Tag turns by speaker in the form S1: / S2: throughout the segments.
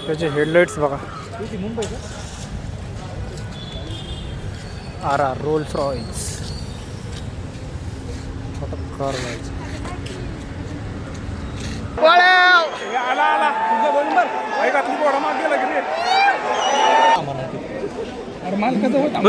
S1: त्याचे हेडलाइट्स बघा. RR Rolls Royals car जायचं. आला आला तुझा नंबर ऐका तू घोडा माग गेला की रे. अरे माल कसं होता.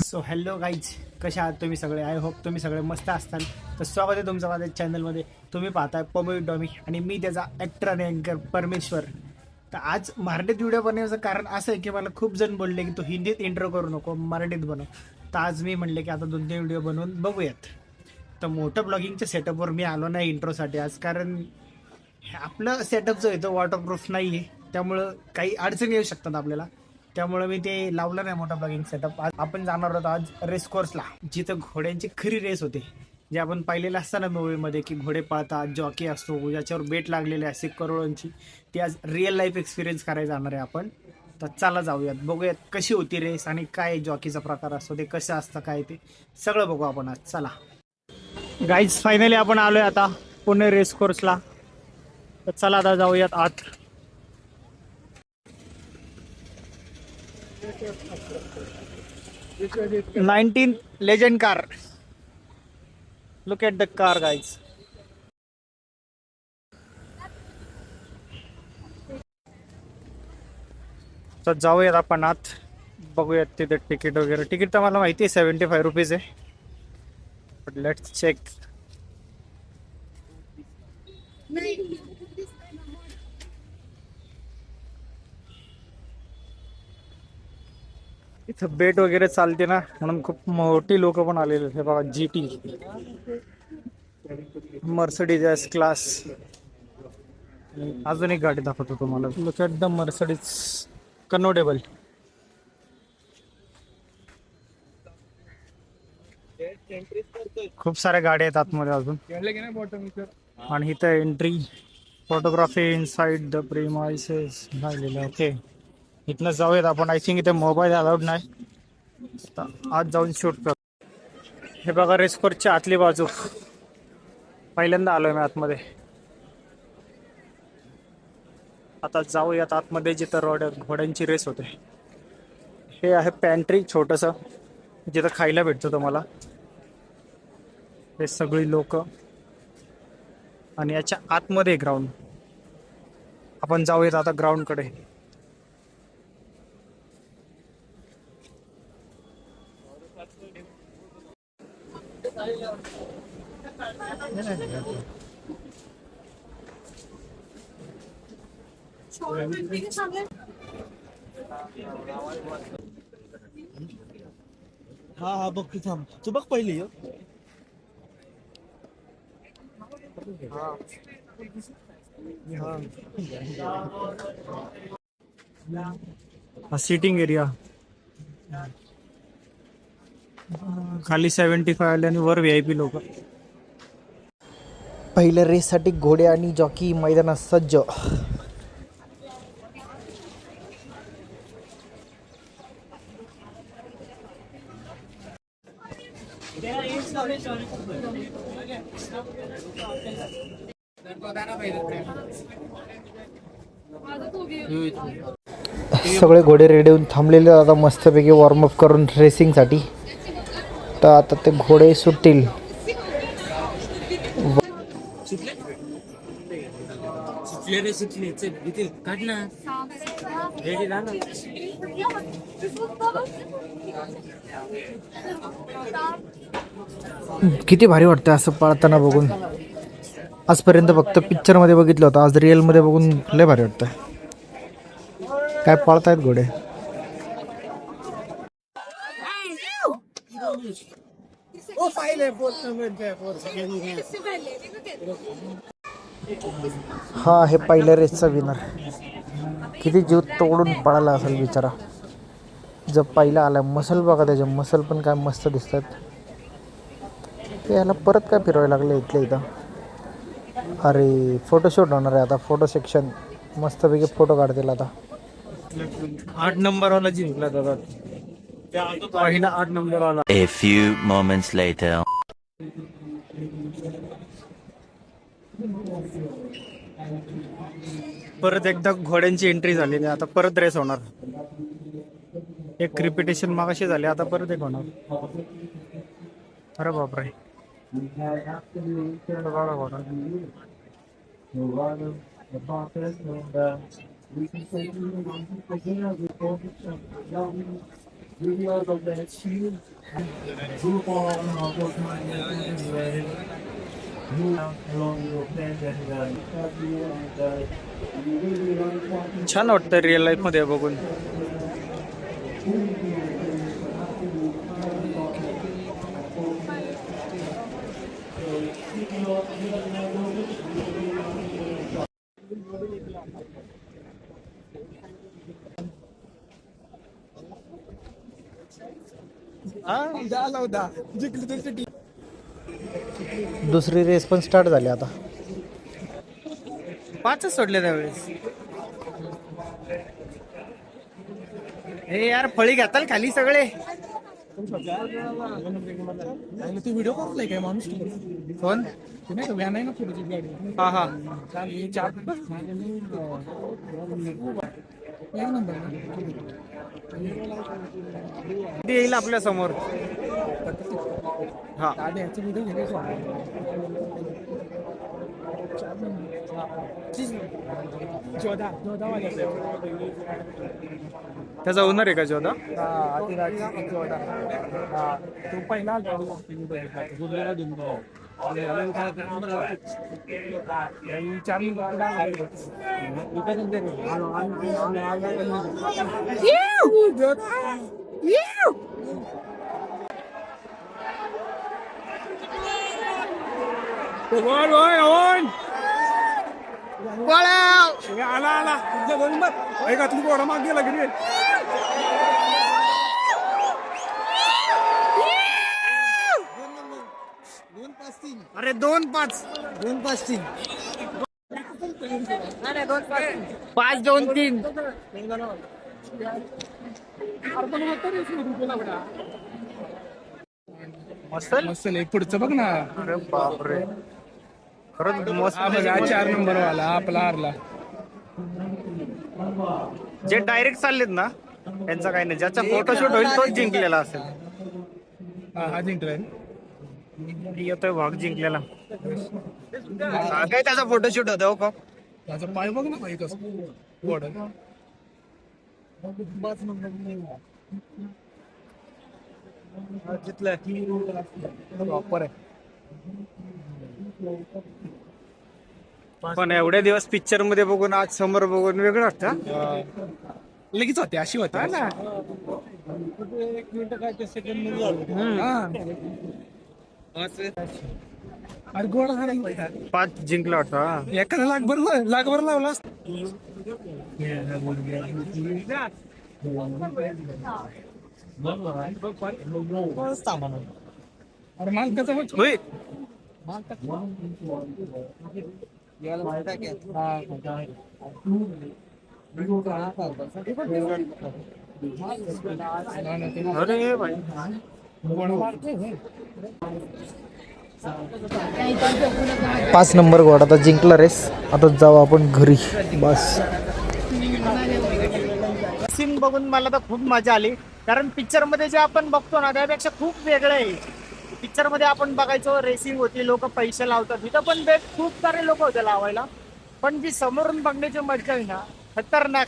S1: सो हॅलो गाईज, कशा आहात तुम्ही सगळे? आय होप तुम्ही सगळे मस्त असताल. तर स्वागत आहे तुमचं माझ्या चॅनलमध्ये. तुम्ही पाहताय पमवी डॉमी आणि मी त्याचा ॲक्टर आणि अँकर परमेश्वर. तर आज मराठीत व्हिडिओ बनवण्याचं कारण असं आहे की मला खूप जण बोलले की तू हिंदीत इंट्रो करू नको, मराठीत बनव. तर आज मी म्हणले की आता 2-3 व्हिडिओ बनवून बघूयात. तर मोठं ब्लॉगिंगच्या सेटअपवर मी आलो नाही इंट्रोसाठी आज, कारण आपलं सेटअप जो आहे तो वॉटरप्रूफ नाही आहे, त्यामुळं काही अडचणी येऊ शकतात आपल्याला. त्यामुळे मी ते लावलं नाही मोठा ब्लॉगिंग सेटअप. आज आपण जाणार आहोत आज रेस कोर्सला, जिथं घोड्यांची खरी रेस होते. जे आपण पाहिलेलं असतं ना मूवीमध्ये की घोडे पळतात, जॉकी असतो, ज्याच्यावर बेट लागलेले असते करोडोंची. ती आज रिअल लाईफ एक्सपिरियन्स करायला जाणार आहे आपण. तर चला जाऊयात, बघूयात कशी होती रेस आणि काय जॉकीचा प्रकार असतो, ते कसं असतं काय ते सगळं बघू आपण आज. चला गाईज, फायनली आपण आलोय आता पुणे रेस कोर्सला. तर चला आता जाऊयात आत. Nineteen legend car. Look at the car guys. तर जाऊयात आपण आत, बघूयात तिथे तिकीट वगैरे. तिकीट तर मला माहिती आहे 75 रुपीज आहे, बट लेट्स चेक. इथं बेट वगैरे चालते ना, म्हणून खूप मोठी लोक पण आलेले आहेत. बघा GT, मर्सिडीज एस क्लास. अजून एक गाडी दाखवतो तुम्हाला. Look at the Mercedes convertible. खूप साऱ्या गाड्या आहेत आतमध्ये अजून. आणि इथं entry, photography inside the premises लागलेलं. ओके, इथनं जाऊयात आपण. आय थिंक इथे मोबाईल अलाउड नाही, आज जाऊन शूट कर. हे बघा रेसकोर्सची आतली बाजू. पहिल्यांदा आलोय मी आतमध्ये. आता जाऊयात आतमध्ये जिथं घोड्यांची रेस होते. हे आहे पॅन्ट्री छोटंसं, जिथं खायला भेटतं तुम्हाला. हे सगळी लोक आणि याच्या आतमध्ये ग्राउंड. आपण जाऊयात आता ग्राउंडकडे.
S2: हा हा बघ तू, थांब तू बघ पहिली.
S1: हा सिटिंग एरिया. खाली 75 आले आणि वर VIP लोक. पहिल्या रेससाठी घोडे आणि जॉकी मैदानात सज्ज. सगळे घोडे रेडी होऊन थांबलेले आता मस्तपैकी वॉर्मअप करून रेसिंगसाठी. तर आता ते घोडे सुटतील. किती भारी वाटतं असं पळताना बघून. आजपर्यंत फक्त पिक्चरमध्ये बघितलं होतं, आज रिअलमध्ये बघून लय भारी वाटतं. काय पळतायत घोडे. हा आहे पहिल्या रेसचा विनर. किती जीव तोडून पळाला असेल बिचारा. जर पहिला आला. मसल बघा त्याचे, मसल पण काय मस्त दिसतात. ते याला परत काय फिरवायला लागले इथल्या इथं. अरे फोटोशूट होणार आहे आता, फोटो सेक्शन. मस्तपैकी फोटो काढतील आता. 8 नंबरवाला जिंकला दादा. पहिला 8 नंबरवाला.
S3: A few moments later.
S1: परत एकदा घोड्यांची एंट्री झालेली आहे. आता परत रेस होणार. एक रिपिटेशन मागाशी झाली, आता परत एक होणार. अरे बापरे. बघा घोडा. छान वाटतं रिअल लाईफ मध्ये बघून. दुसरी रेस पण स्टार्ट झाली आता. 5च सोडले त्यावेळेस. हे यार फळी घेताल खाली सगळे.
S2: तू व्हिडिओ करतोय काय माणूस?
S1: कोण?
S2: नाही व्हॅन आहे ना पुढची गाडी.
S1: हा हा. येईल आपल्या समोर. हा त्याचा ओनर आहे का जोधा?
S2: तो पहिला आला आला का तू घोडा माग गेला की रे.
S1: अरे 2-5
S2: 2-5-3
S1: 5-2-3
S2: मस्त पुढचं बघ ना.
S1: अरे बापरे खरंच मस्त.
S2: 4 नंबर वाला आपला हारला.
S1: जे डायरेक्ट चाललेत ना त्यांचा काही नाही. ज्याचा फोटोशूट होईल तोच जिंकलेला असेल.
S2: हा जिंकलाय.
S1: येतोय भाग जिंकलेला. काय त्याचा फोटोशूट होता हो का?
S2: त्याचा पाय बघ ना भाई कसं घोडा. प्रॉपर आहे.
S1: पण एवढ्या दिवस पिक्चर मध्ये बघून आज समोर बघून वेगळं वाटतं.
S2: लगेच होते अशी होते ना. 1 मिनिट काय सेकंड अरे घोडा झाला
S1: 5 जिंकला होता.
S2: एखादा लाखभर लावला. अरे मालकाचा
S1: होय. अरे भाई 5 नंबर घोडा आता जिंकला रेस. आता जाऊ आपण घरी बस. सीन बघून मला तर खूप मजा आली. कारण पिक्चर मध्ये जे आपण बघतो ना त्यापेक्षा खूप वेगळं आहे. पिक्चर मध्ये आपण बघायचो रेसिंग होती, लोक पैसे लावतात. इथं पण खूप सारे लोक होते लावायला. पण जी समोरून बघण्याची मजा आहे ना खतरनाक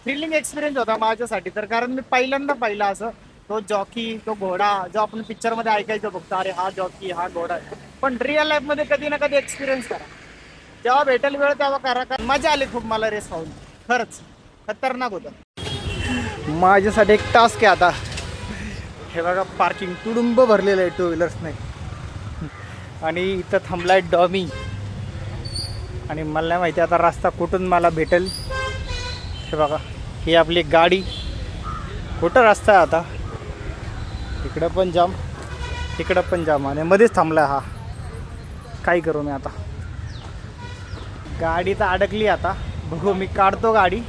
S1: थ्रिलिंग एक्सपिरियन्स होता माझ्यासाठी तर. कारण मी पहिल्यांदा पाहिला असं तो जॉकी तो घोडा जो आपण पिक्चर मध्ये ऐकायचो बघतो. अरे हा जॉकी हा घोडा. पण रिअल लाईफ मध्ये कधी ना कधी एक्सपिरियन्स करा. जेव्हा भेटेल वेळ तेव्हा करा. मजा आली खूप मला रेस पाहून. खरंच खतरनाक होतं. माझ्यासाठी एक टास्क आहे आता. हे बघा पार्किंग तुडुंब भरलेलं आहे 2 व्हीलर्सने. आणि इथं थांबलाय डॉमी. आणि मला नाही माहिती आता रस्ता कुठून मला भेटेल. हे बघा ही आपली गाडी. कुठं रस्ता आहे आता. इकडं पण जाम तिकडं पण जाम आणि मध्येच थांबला हा. काय करू मी आता. गाडी तर अडकली आता. बघू मी काढतो गाडी.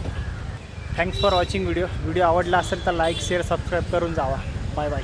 S1: थँक्स फॉर वॉचिंग व्हिडिओ आवडला असेल तर लाईक शेअर सबस्क्राईब करून जावा. Bye bye.